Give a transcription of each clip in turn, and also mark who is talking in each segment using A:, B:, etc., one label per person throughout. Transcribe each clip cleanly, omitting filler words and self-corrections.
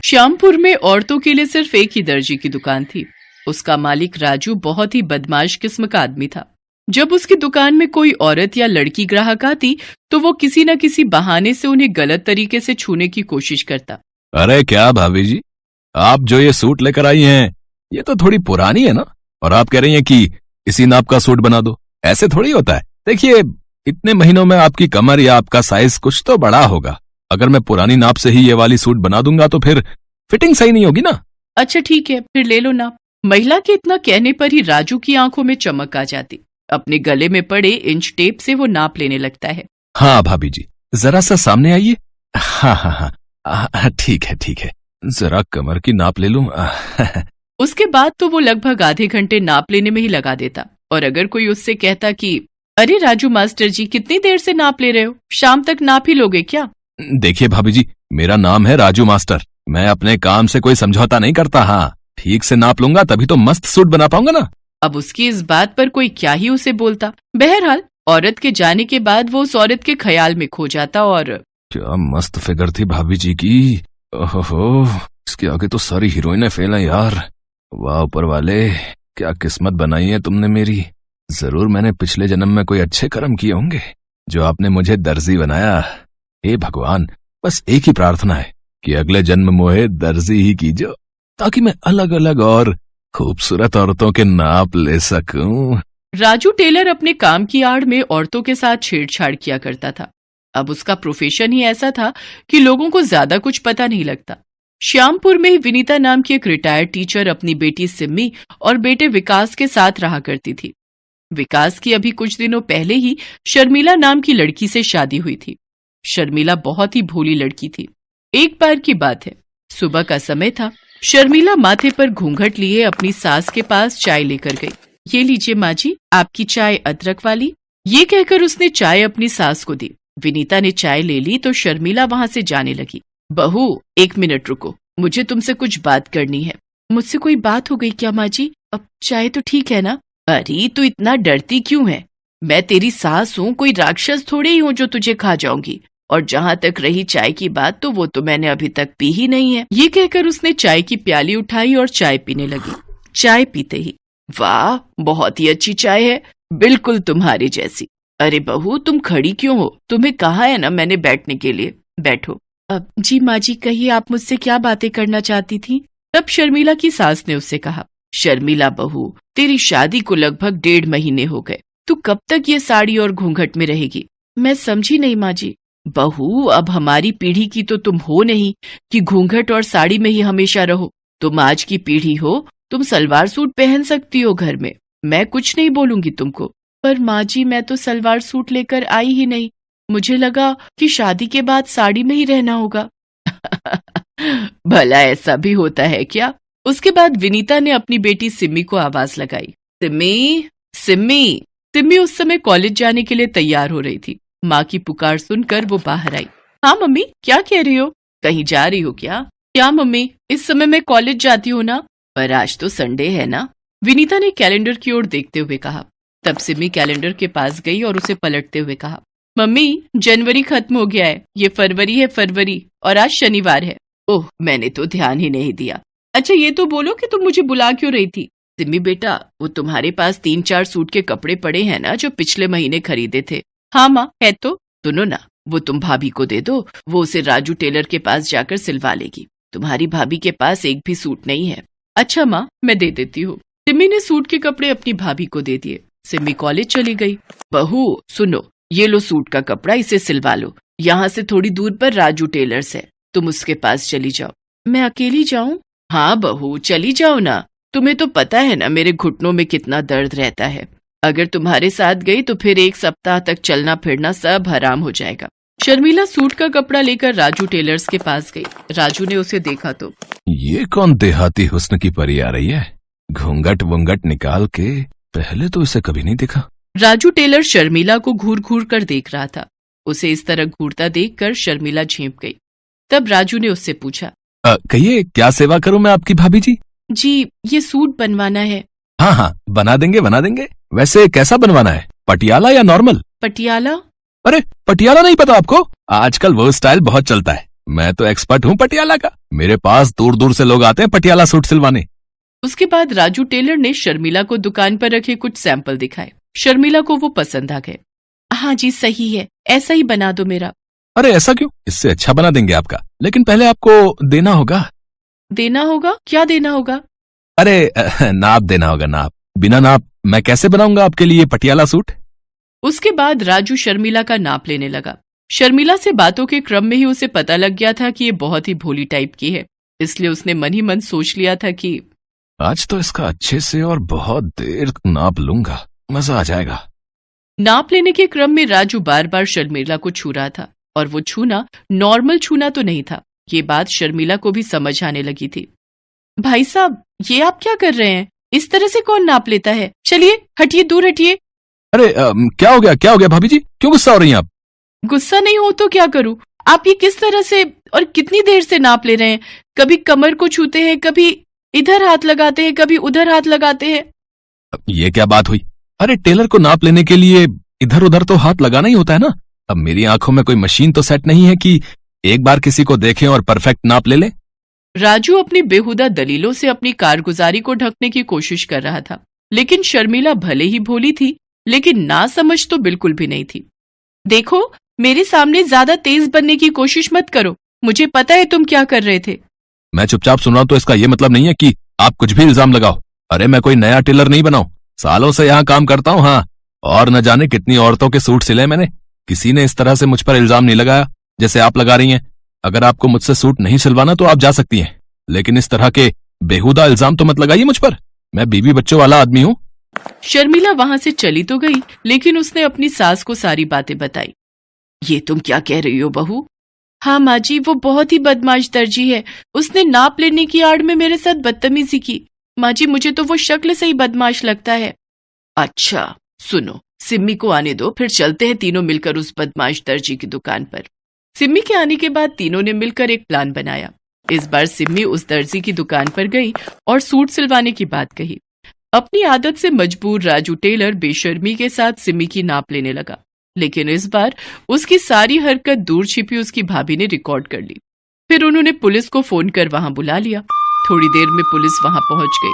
A: श्यामपुर में औरतों के लिए सिर्फ एक ही दर्जी की दुकान थी। उसका मालिक राजू बहुत ही बदमाश किस्म का आदमी था। जब उसकी दुकान में कोई औरत या लड़की ग्राहक आती तो वो किसी न किसी बहाने से उन्हें गलत तरीके से छूने की कोशिश करता।
B: अरे क्या भाभी जी, आप जो ये सूट लेकर आई हैं ये तो थोड़ी पुरानी है ना, और आप कह रही हैं कि इसी नाप का सूट बना दो। ऐसे थोड़ी होता है। देखिए, इतने महीनों में आपकी कमर या आपका साइज कुछ तो बड़ा होगा। अगर मैं पुरानी नाप से ही ये वाली सूट बना दूंगा तो फिर फिटिंग सही नहीं होगी ना।
A: अच्छा ठीक है, फिर ले लो नाप। महिला के इतना कहने पर ही राजू की आंखों में चमक आ जाती। अपने गले में पड़े इंच टेप से वो नाप लेने लगता है।
B: हाँ भाभी जी, जरा सा सामने आइए। हाँ हाँ हाँ, ठीक है, जरा कमर की नाप ले लूं।
A: उसके बाद तो वो लगभग आधे घंटे नाप लेने में ही लगा देता। और अगर कोई उससे कहता कि अरे राजू मास्टर जी, कितनी देर से नाप ले रहे हो, शाम तक नाप ही लोगे क्या?
B: देखिए भाभी जी, मेरा नाम है राजू मास्टर। मैं अपने काम से कोई समझौता नहीं करता। हाँ, ठीक से नाप लूंगा तभी तो मस्त सूट बना पाऊंगा ना।
A: अब उसकी इस बात पर कोई क्या ही उसे बोलता। बहरहाल औरत के जाने के बाद वो उस औरत के ख्याल में खो जाता। और
B: क्या मस्त फिगर थी भाभी जी की। ओहो, इसके आगे तो सारी हीरोइनें फेल हैं यार। वाह ऊपर वाले, क्या किस्मत बनाई है तुमने मेरी। जरूर मैंने पिछले जन्म में कोई अच्छे कर्म किए होंगे जो आपने मुझे दर्जी बनाया। हे भगवान, बस एक ही प्रार्थना है कि अगले जन्म मोहे दर्जी ही कीजो, ताकि मैं अलग अलग और खूबसूरत औरतों के नाप ले सकूं।
A: राजू टेलर अपने काम की आड़ में औरतों के साथ छेड़छाड़ किया करता था। अब उसका प्रोफेशन ही ऐसा था कि लोगों को ज्यादा कुछ पता नहीं लगता। श्यामपुर में ही विनीता नाम की एक रिटायर्ड टीचर अपनी बेटी सिम्मी और बेटे विकास के साथ रहा करती थी। विकास की अभी कुछ दिनों पहले ही शर्मिला नाम की लड़की से शादी हुई थी। शर्मिला बहुत ही भोली लड़की थी। एक बार की बात है, सुबह का समय था। शर्मिला माथे पर घूंघट लिए अपनी सास के पास चाय लेकर गई। ये लीजिए माँ जी, आपकी चाय अदरक वाली। ये कहकर उसने चाय अपनी सास को दी। विनीता ने चाय ले ली तो शर्मिला वहां से जाने लगी। बहू, 1 मिनट रुको, मुझे तुमसे कुछ बात करनी है। मुझसे कोई बात हो गई क्या माँ जी? अब चाय तो ठीक है ना? अरे तू इतना डरती क्यों है? मैं तेरी सास हूँ, कोई राक्षस थोड़े ही हूँ जो तुझे खा जाऊंगी। और जहाँ तक रही चाय की बात, तो वो तो मैंने अभी तक पी ही नहीं है। ये कहकर उसने चाय की प्याली उठाई और चाय पीने लगी। चाय पीते ही, वाह बहुत ही अच्छी चाय है, बिल्कुल तुम्हारी जैसी। अरे बहू, तुम खड़ी क्यों हो? तुम्हें कहा है ना मैंने बैठने के लिए, बैठो। अब जी माँ जी, कहिए आप मुझसे क्या बातें करना चाहती थी? तब शर्मिला की सास ने उससे कहा, शर्मिला बहू, तेरी शादी को लगभग 1.5 महीने हो गए। तू कब तक ये साड़ी और घूंघट में रहेगी? मैं समझी नहीं माँ जी। बहू, अब हमारी पीढ़ी की तो तुम हो नहीं कि घूंघट और साड़ी में ही हमेशा रहो। तुम आज की पीढ़ी हो, तुम सलवार सूट पहन सकती हो घर में, मैं कुछ नहीं बोलूंगी तुमको। पर माँ जी, मैं तो सलवार सूट लेकर आई ही नहीं, मुझे लगा कि शादी के बाद साड़ी में ही रहना होगा। भला ऐसा भी होता है क्या? उसके बाद विनीता ने अपनी बेटी सिम्मी को आवाज लगाई, सिम्मी, सिम्मी। सिम्मी उस समय कॉलेज जाने के लिए तैयार हो रही थी। माँ की पुकार सुनकर वो बाहर आई। हाँ मम्मी, क्या कह रही हो? कहीं जा रही हो क्या? क्या मम्मी, इस समय मैं कॉलेज जाती हूँ ना। पर आज तो संडे है ना, विनीता ने कैलेंडर की ओर देखते हुए कहा। तब सिमी कैलेंडर के पास गई और उसे पलटते हुए कहा, मम्मी, जनवरी खत्म हो गया है, ये फरवरी है, फरवरी, और आज शनिवार है। ओह, मैंने तो ध्यान ही नहीं दिया। अच्छा ये तो बोलो कि तुम मुझे बुला क्यों रही थी? सिमी बेटा, वो तुम्हारे पास 3-4 सूट के कपड़े पड़े हैं ना जो पिछले महीने खरीदे थे। हाँ माँ, है तो। सुनो ना, वो तुम भाभी को दे दो, वो उसे राजू टेलर के पास जाकर सिलवा लेगी। तुम्हारी भाभी के पास एक भी सूट नहीं है। अच्छा माँ, मैं दे देती हूँ। सिमी ने सूट के कपड़े अपनी भाभी को दे दिए। सिमी कॉलेज चली गई। बहू सुनो, ये लो सूट का कपड़ा, इसे सिलवा लो। यहाँ से थोड़ी दूर पर राजू टेलर्स है, तुम उसके पास चली जाओ। मैं अकेली जाऊँ? हाँ बहू, चली जाओ ना। तुम्हें तो पता है ना मेरे घुटनों में कितना दर्द रहता है। अगर तुम्हारे साथ गई तो फिर 1 सप्ताह तक चलना फिरना सब हराम हो जाएगा। शर्मिला सूट का कपड़ा लेकर राजू टेलर्स के पास गई। राजू ने उसे देखा तो,
B: ये कौन देहाती हुस्न की परी आ रही है? घूंघट वूंघट निकाल के, पहले तो इसे कभी नहीं देखा।
A: राजू टेलर शर्मिला को घूर घूर कर देख रहा था। उसे इस तरह घूरता देखकर शर्मिला झेंप गई। तब राजू ने उससे पूछा,
B: कहिए क्या सेवा करूं मैं आपकी भाभी जी?
A: जी, ये सूट बनवाना है।
B: हाँ हाँ, बना देंगे बना देंगे। वैसे कैसा बनवाना है, पटियाला या नॉर्मल?
A: पटियाला।
B: अरे पटियाला नहीं पता आपको? आजकल वो स्टाइल बहुत चलता है। मैं तो एक्सपर्ट हूँ पटियाला का। मेरे पास दूर दूर से लोग आते हैं पटियाला सूट सिलवाने।
A: उसके बाद राजू टेलर ने शर्मिला को दुकान पर रखे कुछ सैंपल दिखाए। शर्मिला को वो पसंद आ गए। हाँ जी सही है, ऐसा ही बना दो मेरा।
B: अरे ऐसा क्यों, इससे अच्छा बना देंगे आपका, लेकिन पहले आपको देना होगा।
A: देना होगा? क्या देना होगा?
B: अरे नाप देना होगा, नाप। बिना नाप मैं कैसे बनाऊंगा आपके लिए पटियाला सूट।
A: उसके बाद राजू शर्मिला का नाप लेने लगा। शर्मिला से बातों के क्रम में ही उसे पता लग गया था कि ये बहुत ही भोली टाइप की है, इसलिए उसने मन ही मन सोच लिया था कि
B: आज तो इसका अच्छे से और बहुत देर नाप लूंगा, मजा आ जाएगा।
A: नाप लेने के क्रम में राजू बार बार शर्मिला को छू रहा था, और वो छूना नॉर्मल छूना तो नहीं था। ये बात शर्मिला को भी समझ आने लगी थी। भाई साहब, ये आप क्या कर रहे हैं? इस तरह से कौन नाप लेता है? चलिए हटिए, दूर हटिए।
B: अरे क्या हो गया भाभी जी, क्यों गुस्सा हो रही हैं आप?
A: गुस्सा नहीं हो तो क्या करूं? आप ये किस तरह से और कितनी देर से नाप ले रहे हैं? कभी कमर को छूते हैं, कभी इधर हाथ लगाते हैं, कभी उधर हाथ लगाते हैं।
B: ये क्या बात हुई? अरे टेलर को नाप लेने के लिए इधर उधर तो हाथ लगाना ही होता है ना। अब मेरी आंखों में कोई मशीन तो सेट नहीं है कि एक बार किसी को देखें और परफेक्ट नाप ले ले।
A: राजू अपनी बेहुदा दलीलों से अपनी कारगुजारी को ढकने की कोशिश कर रहा था, लेकिन शर्मिला भले ही भोली थी, लेकिन ना समझ तो बिल्कुल भी नहीं थी। देखो, मेरे सामने ज्यादा तेज बनने की कोशिश मत करो, मुझे पता है तुम क्या कर रहे थे।
B: मैं चुपचाप सुन रहा हूं तो इसका ये मतलब नहीं है कि आप कुछ भी इल्जाम लगाओ। अरे मैं कोई नया टेलर नहीं बनाऊं, सालों से यहाँ काम करता हूँ। हाँ, और न जाने कितनी औरतों के सूट सिले मैंने, किसी ने इस तरह से मुझ पर इल्जाम नहीं लगाया जैसे आप लगा रही हैं। अगर आपको मुझसे सूट नहीं सिलवाना तो आप जा सकती हैं, लेकिन इस तरह के बेहुदा इल्जाम तो मत लगाइए मुझ पर। मैं बीवी बच्चों वाला आदमी हूँ।
A: शर्मिला वहां से चली तो गई, लेकिन उसने अपनी सास को सारी बातें बताई। ये तुम क्या कह रही हो बहू? हाँ माँ जी, वो बहुत ही बदमाश दर्जी है, उसने नाप लेने की आड़ में मेरे साथ बदतमीजी की। माँ जी, मुझे तो वो शक्ल से ही बदमाश लगता है। अच्छा सुनो, सिम्मी को आने दो, फिर चलते हैं तीनों मिलकर उस बदमाश दर्जी की दुकान पर। सिम्मी के आने के बाद तीनों ने मिलकर एक प्लान बनाया। इस बार सिम्मी उस दर्जी की दुकान पर गई और सूट सिलवाने की बात कही। अपनी आदत से मजबूर राजू टेलर बेशर्मी के साथ सिम्मी की नाप लेने लगा, लेकिन इस बार उसकी सारी हरकत दूर छिपी उसकी भाभी ने रिकॉर्ड कर ली। फिर उन्होंने पुलिस को फोन कर वहां बुला लिया। थोड़ी देर में पुलिस वहां पहुंच गई।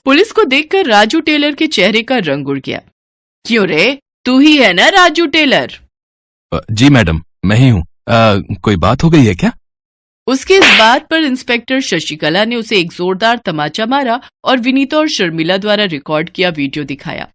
A: पुलिस को देखकर राजू टेलर के चेहरे का रंग उड़ गया। क्यों रे, तू ही है ना राजू टेलर?
B: जी मैडम, मैं ही हूँ। कोई बात हो गई है क्या?
A: उसके इस बात पर इंस्पेक्टर शशिकला ने उसे एक जोरदार तमाचा मारा और विनीता और शर्मिला द्वारा रिकॉर्ड किया वीडियो दिखाया।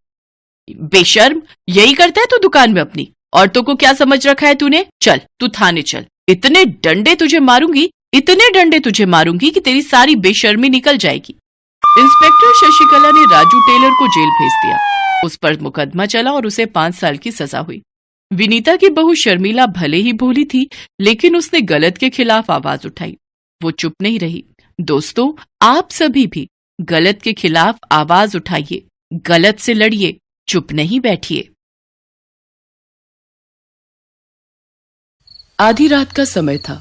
A: बेशर्म, यही करता है तू दुकान में अपनी? औरतों को क्या समझ रखा है तूने? चल तू थाने चल, इतने डंडे तुझे मारूंगी, इतने डंडे तुझे मारूंगी कि तेरी सारी बेशर्मी निकल जाएगी। इंस्पेक्टर शशिकला ने राजू टेलर को जेल भेज दिया। उस पर मुकदमा चला और उसे 5 साल की सजा हुई। विनीता की बहू शर्मिला भले ही भोली थी, लेकिन उसने गलत के खिलाफ आवाज उठाई। वो चुप नहीं रही। दोस्तों, आप सभी भी गलत के खिलाफ आवाज उठाइए, गलत से लड़िए, चुप नहीं बैठिए। आधी रात का समय था।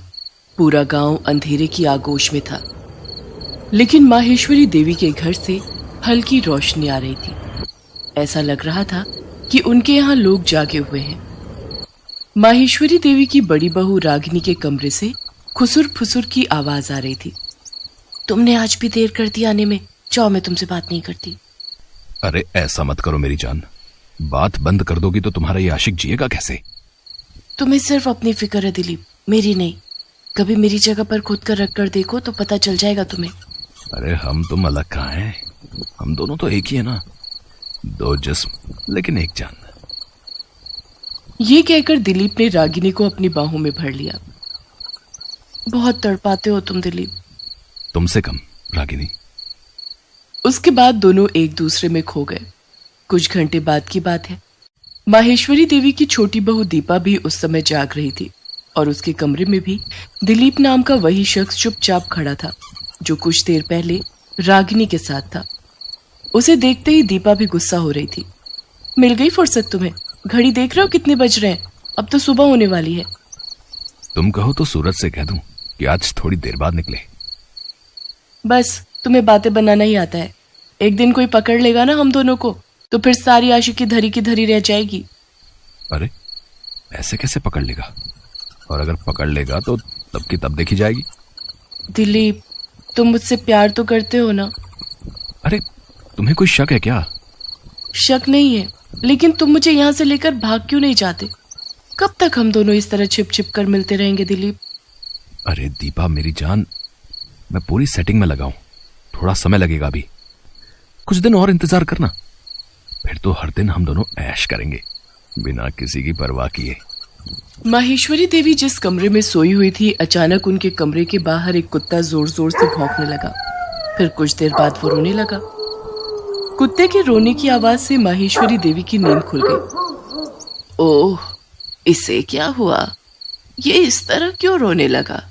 A: पूरा गांव अंधेरे की आगोश में था, लेकिन माहेश्वरी देवी के घर से हल्की रोशनी आ रही थी। ऐसा लग रहा था कि उनके यहाँ लोग जागे हुए हैं। माहेश्वरी देवी की बड़ी बहू रागिनी के कमरे से खुसुर फुसुर की आवाज आ रही थी। तुमने आज भी देर कर दी आने में, जाओ मैं तुमसे बात नहीं करती।
B: अरे ऐसा मत करो मेरी जान, बात बंद कर दोगी तो तुम्हारा ये आशिक जिएगा कैसे?
A: तुम्हें सिर्फ अपनी फिक्र है दिलीप, मेरी नहीं। कभी मेरी जगह पर खुद कर रख कर देखो तो पता चल जाएगा तुम्हें।
B: अरे हम तुम अलग कहाँ हैं, हम दोनों तो एक ही है ना, 2 जिस्म लेकिन एक जान।
A: ये कहकर दिलीप ने रागिनी को अपनी बाहों में भर लिया। बहुत तड़पाते हो तुम दिलीप।
B: तुमसे कम रागिनी।
A: उसके बाद दोनों एक दूसरे में खो गए। कुछ घंटे बाद की बात है। माहेश्वरी देवी की छोटी बहू दीपा भी उस समय जाग रही थी, और उसके कमरे में भी दिलीप नाम का वही शख्स चुपचाप खड़ा था जो कुछ देर पहले रागिनी के साथ था। उसे देखते ही दीपा भी गुस्सा हो रही थी। मिल गई फुर्सत तुम्हें? घड़ी देख रहे हो कितने बज रहे हैं? अब तो सुबह होने वाली है।
B: तुम कहो तो सूरज से कह दूं कि आज थोड़ी देर बाद निकले।
A: बस तुम्हें बातें बनाना ही आता है। एक दिन कोई पकड़ लेगा ना हम दोनों को, तो फिर सारी आशिकी धरी की धरी रह जाएगी।
B: अरे ऐसे कैसे पकड़ लेगा? और अगर पकड़ लेगा तो तब की तब देखी जाएगी।
A: दिलीप, तुम मुझसे प्यार तो करते हो ना?
B: अरे तुम्हें कोई शक है क्या?
A: शक नहीं है, लेकिन तुम मुझे यहाँ से लेकर भाग क्यों नहीं जाते? कब तक हम दोनों इस तरह छिप छिप कर मिलते रहेंगे दिलीप?
B: अरे दीपा मेरी जान, मैं पूरी सेटिंग में लगा हूं, थोड़ा समय लगेगा अभी, कुछ दिन और इंतजार करना, फिर तो हर दिन हम दोनों ऐश करेंगे बिना किसी की परवाह किए।
A: माहेश्वरी देवी जिस कमरे में सोई हुई थी, अचानक उनके कमरे के बाहर एक कुत्ता जोर जोर से भौंकने लगा। फिर कुछ देर बाद वो रोने लगा। कुत्ते के रोने की आवाज से माहेश्वरी देवी की नींद खुल गई। ओह, इसे क्या हुआ? ये इस तरह क्यों रोने लगा?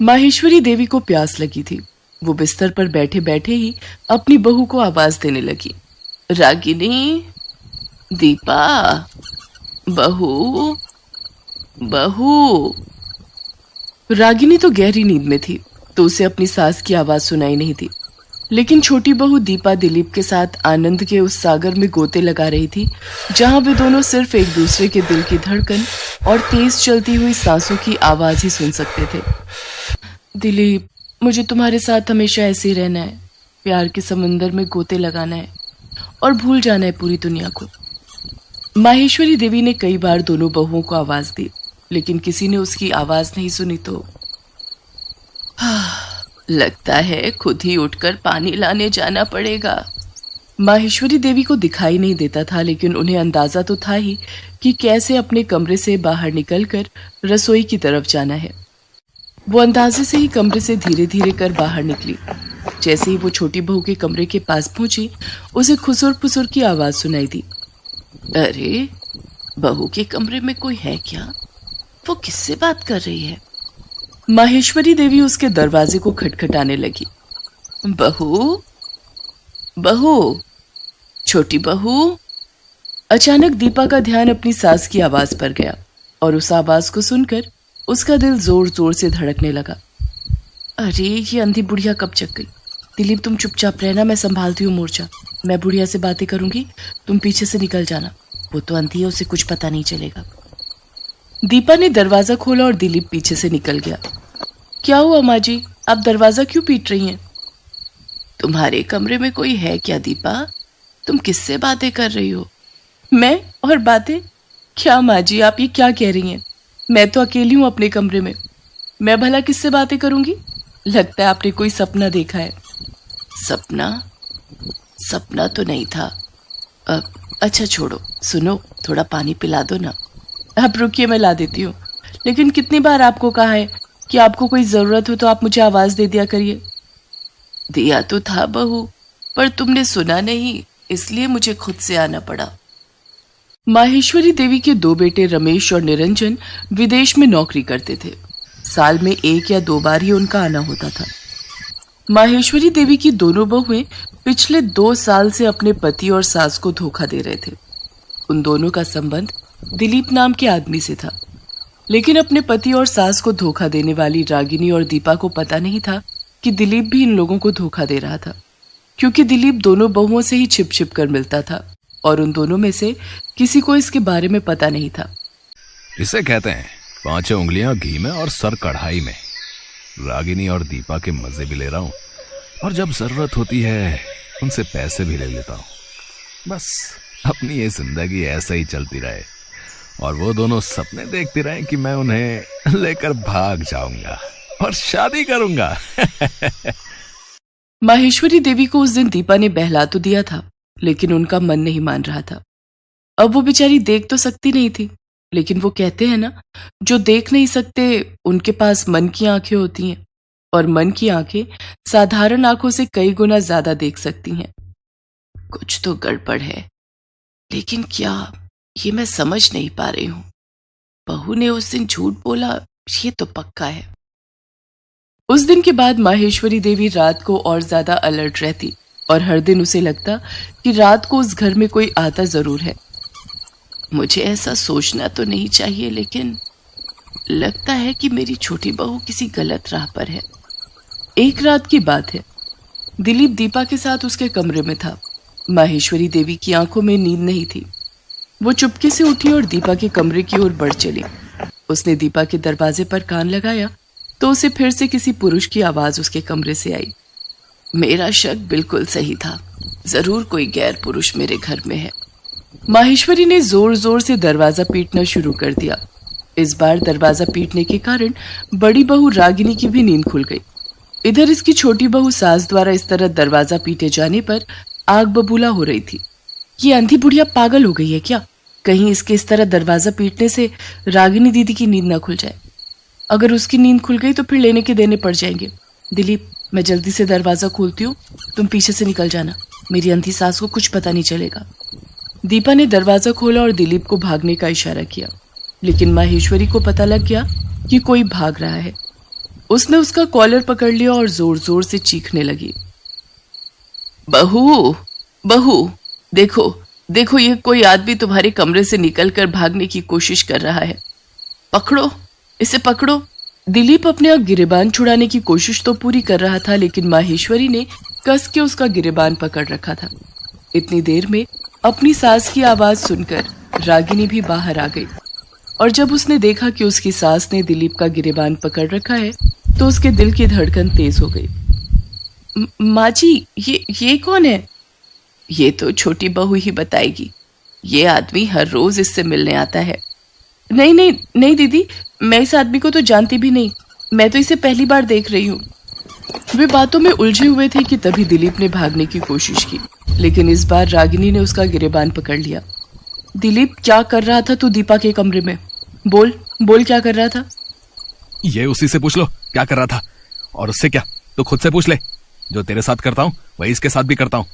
A: माहेश्वरी देवी को प्यास लगी थी। वो बिस्तर पर बैठे बैठे ही अपनी बहू को आवाज देने लगी। रागिनी, दीपा, बहू, बहू। रागिनी तो गहरी नींद में थी, तो उसे अपनी सास की आवाज सुनाई नहीं थी, लेकिन छोटी बहू दीपा दिलीप के साथ आनंद के उस सागर में गोते लगा रही थी, जहां वे दोनों सिर्फ एक दूसरे के दिल की धड़कन और तेज चलती हुई सांसों की आवाज ही सुन सकते थे। दिलीप, मुझे तुम्हारे साथ हमेशा ऐसे ही रहना है, प्यार के समंदर में गोते लगाना है और भूल जाना है पूरी दुनिया को। माहेश्वरी देवी ने कई बार दोनों बहुओं को आवाज दी, लेकिन किसी ने उसकी आवाज नहीं सुनी। तो लगता है खुद ही उठकर पानी लाने जाना पड़ेगा। माहेश्वरी देवी को दिखाई नहीं देता था, लेकिन उन्हें अंदाजा तो था ही कि कैसे अपने कमरे से बाहर निकलकर रसोई की तरफ जाना है। वो अंदाजे से ही कमरे से धीरे धीरे कर बाहर निकली। जैसे ही वो छोटी बहू के कमरे के पास पहुंची, उसे खुसुर फुसुर की आवाज सुनाई दी। अरे, बहू के कमरे में कोई है क्या? वो किससे बात कर रही है? माहेश्वरी देवी उसके दरवाजे को खटखटाने लगी। बहू, बहू, छोटी बहू। अचानक दीपा का ध्यान अपनी सास की आवाज पर गया और उस आवाज को सुनकर उसका दिल जोर जोर से धड़कने लगा। अरे, ये अंधी बुढ़िया कब जग गई? दिलीप, तुम चुपचाप रहना, मैं संभालती हूँ मोर्चा। मैं बुढ़िया से बातें करूंगी, तुम पीछे से निकल जाना। वो तो अंधी है, उसे कुछ पता नहीं चलेगा। दीपा ने दरवाजा खोला और दिलीप पीछे से निकल गया। क्या हुआ माँ जी, आप दरवाजा क्यों पीट रही हैं? तुम्हारे कमरे में कोई है क्या दीपा? तुम किससे बातें कर रही हो? मैं और बातें? क्या माँ जी, आप ये क्या कह रही हैं? मैं तो अकेली हूं अपने कमरे में, मैं भला किससे बातें करूंगी? लगता है आपने कोई सपना देखा है। सपना? सपना तो नहीं था। अच्छा छोड़ो, सुनो, थोड़ा पानी पिला दो ना। आप रुकिए, मैं ला देती हूँ। लेकिन कितनी बार आपको कहा है कि आपको कोई जरूरत हो तो आप मुझे आवाज दे दिया करिए। दिया तो था बहू, पर तुमने सुना नहीं, इसलिए मुझे खुद से आना पड़ा। माहेश्वरी देवी के दो बेटे रमेश और निरंजन विदेश में नौकरी करते थे। साल में 1 या 2 बार ही उनका आना होता था। माहेश्वरी देवी की दोनों बहुएं पिछले 2 साल से अपने पति और सास को धोखा दे रहे थे। उन दोनों का संबंध दिलीप नाम के आदमी से था, लेकिन अपने पति और सास को धोखा देने वाली रागिनी और दीपा को पता नहीं था कि दिलीप भी इन लोगों को धोखा दे रहा था, क्योंकि दिलीप दोनों बहुओं से ही छिप छिप कर मिलता था और उन दोनों में से किसी को इसके बारे में पता नहीं था।
B: इसे कहते हैं 5 उंगलियां घी में और सर कढ़ाई में। रागिनी और दीपा के मजे भी ले रहा हूं, और जब जरूरत होती है उनसे पैसे भी ले लेता हूं। बस अपनी ये जिंदगी ऐसे ही चलती रहे और वो दोनों सपने देखती रहे कि मैं उन्हें लेकर भाग जाऊंगा और शादी करूंगा।
A: माहेश्वरी देवी को उस दिन दीपा ने बहला तो दिया था, लेकिन उनका मन नहीं मान रहा था। अब वो बेचारी देख तो सकती नहीं थी, लेकिन वो कहते हैं ना, जो देख नहीं सकते उनके पास मन की आंखें होती हैं, और मन की आंखें साधारण आंखों से कई गुना ज्यादा देख सकती हैं। कुछ तो गड़बड़ है, लेकिन क्या, ये मैं समझ नहीं पा रही हूं। बहू ने उस दिन झूठ बोला, ये तो पक्का है। उस दिन के बाद माहेश्वरी देवी रात को और ज्यादा अलर्ट रहती और हर दिन उसे लगता कि रात को उस घर में कोई आता जरूर है। मुझे ऐसा सोचना तो नहीं चाहिए, लेकिन लगता है कि मेरी छोटी बहू किसी गलत राह पर है। एक रात की बात है, दिलीप दीपा के साथ उसके कमरे में था। माहेश्वरी देवी की आंखों में नींद नहीं थी। वो चुपके से उठी और दीपा के कमरे की ओर बढ़ चली। उसने दीपा के दरवाजे पर कान लगाया तो उसे फिर से किसी पुरुष की आवाज उसके कमरे से आई। मेरा शक बिल्कुल सही था, जरूर कोई गैर पुरुष मेरे घर में है। माहेश्वरी ने जोर जोर से दरवाजा पीटना शुरू कर दिया। इस बार दरवाजा पीटने के कारण बड़ी बहू रागिनी की भी नींद खुल गई। इधर इसकी छोटी बहू सास द्वारा इस तरह दरवाजा पीटे जाने पर आग बबूला हो रही थी। ये अंधी बुढ़िया पागल हो गई है क्या? कहीं इसके इस तरह दरवाजा पीटने से रागिनी दीदी की नींद ना खुल जाए। अगर उसकी नींद खुल गई तो फिर लेने के देने पड़ जाएंगे। दिलीप, मैं जल्दी से दरवाजा खोलती हूँ, तुम पीछे से निकल जाना, मेरी अंधी सास को कुछ पता नहीं चलेगा। दीपा ने दरवाजा खोला और दिलीप को भागने का इशारा किया, लेकिन माहेश्वरी को पता लग गया कि कोई भाग रहा है। उसने उसका कॉलर पकड़ लिया और जोर जोर से चीखने लगी। बहू, बहू, देखो देखो, ये कोई आदमी तुम्हारे कमरे से निकलकर भागने की कोशिश कर रहा है। पकड़ो, इसे पकड़ो। दिलीप अपने गिरेबान छुड़ाने की कोशिश तो पूरी कर रहा था, लेकिन माहेश्वरी ने कस के उसका गिरेबान पकड़ रखा था। इतनी देर में अपनी सास की आवाज सुनकर रागिनी भी बाहर आ गई, और जब उसने देखा कि उसकी सास ने दिलीप का गिरेबान पकड़ रखा है तो उसके दिल की धड़कन तेज हो गई। माँ जी, ये कौन है? ये तो छोटी बहू ही बताएगी। ये आदमी हर रोज इससे मिलने आता है। नहीं नहीं नहीं दीदी, मैं इस आदमी को तो जानती भी नहीं, मैं तो इसे पहली बार देख रही हूँ। वे बातों में उलझे हुए थे कि तभी दिलीप ने भागने की कोशिश की, लेकिन इस बार रागिनी ने उसका गिरेबान पकड़ लिया। दिलीप, क्या कर रहा था तू दीपा के कमरे में? बोल बोल, क्या कर रहा था?
B: ये उसी से पूछ लो क्या कर रहा था, और उससे क्या तो खुद से पूछ ले। जो तेरे साथ करता हूँ वही इसके साथ भी करता हूँ।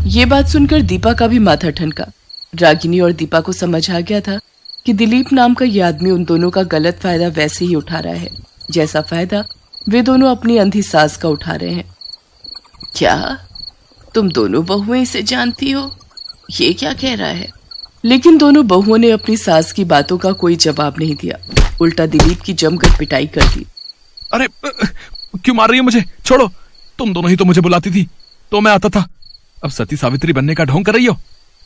A: ये बात सुनकर दीपा का भी माथा ठनका। रागिनी और दीपा को समझ आ गया था कि दिलीप नाम का यह आदमी उन दोनों का गलत फायदा वैसे ही उठा रहा है जैसा फायदा वे दोनों अपनी अंधी सास का उठा रहे हैं। क्या तुम दोनों बहुएं इसे जानती हो? ये क्या कह रहा है? लेकिन दोनों बहुओं ने अपनी सास की बातों का कोई जवाब नहीं दिया, उल्टा दिलीप की जमकर पिटाई कर दी।
B: अरे क्यों मार रही है मुझे? छोड़ो, तुम दोनों ही तो मुझे बुलाती थी तो मैं आता था। अब सती सावित्री बनने का ढोंग कर रही हो।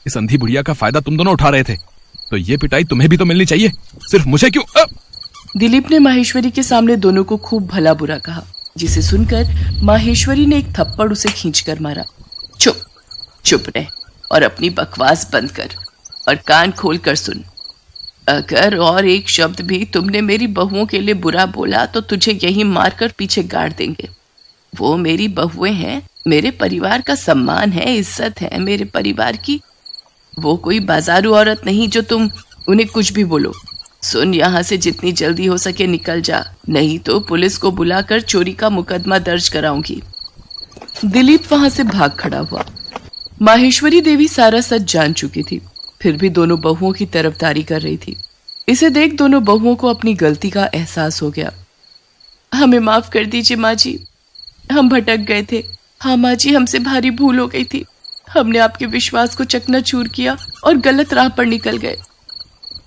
B: इस अंधी बुढ़िया का फायदा तुम दोनों उठा रहे थे, तो ये पिटाई तुम्हें भी तो मिलनी चाहिए, सिर्फ मुझे क्यों?
A: दिलीप ने माहेश्वरी के सामने दोनों को खूब भला बुरा कहा, जिसे सुनकर माहेश्वरी ने एक थप्पड़ उसे खींचकर मारा। चुप चुप रह और अपनी बकवास बंद कर और कान खोल कर सुन। अगर और एक शब्द भी तुमने मेरी बहुओं के लिए बुरा बोला तो तुझे यहीं मारकर पीछे गाड़ देंगे। वो मेरी बहुएं हैं, मेरे परिवार का सम्मान है, इज्जत है मेरे परिवार की। वो कोई बाजारू औरत नहीं जो तुम उन्हें कुछ भी बोलो। सुन, यहाँ से जितनी जल्दी हो सके निकल जा, नहीं तो पुलिस को बुलाकर चोरी का मुकदमा दर्ज कराऊंगी। दिलीप वहां से भाग खड़ा हुआ। माहेश्वरी देवी सारा सच जान चुकी थी, फिर भी दोनों बहुओं की तरफदारी कर रही थी। इसे देख दोनों बहुओं को अपनी गलती का एहसास हो गया। हमें माफ कर दीजिए माँ जी, हम भटक गए थे। हाँ माँ जी, हमसे भारी भूल हो गई थी। हमने आपके विश्वास को चकनाचूर किया और गलत राह पर निकल गए।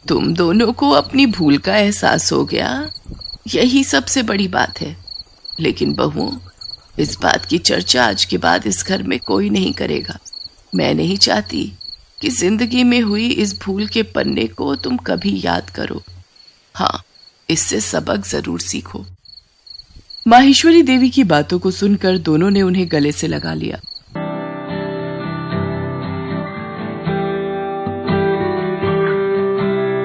A: तुम दोनों को अपनी भूल का एहसास हो गया, यही सबसे बड़ी बात है। लेकिन बहुओं, इस बात की चर्चा आज के बाद इस घर में कोई नहीं करेगा। मैं नहीं चाहती कि जिंदगी में हुई इस भूल के पन्ने को तुम कभी याद करो। हाँ, इससे सबक जरूर सीखो। माहेश्वरी देवी की बातों को सुनकर दोनों ने उन्हें गले से लगा लिया।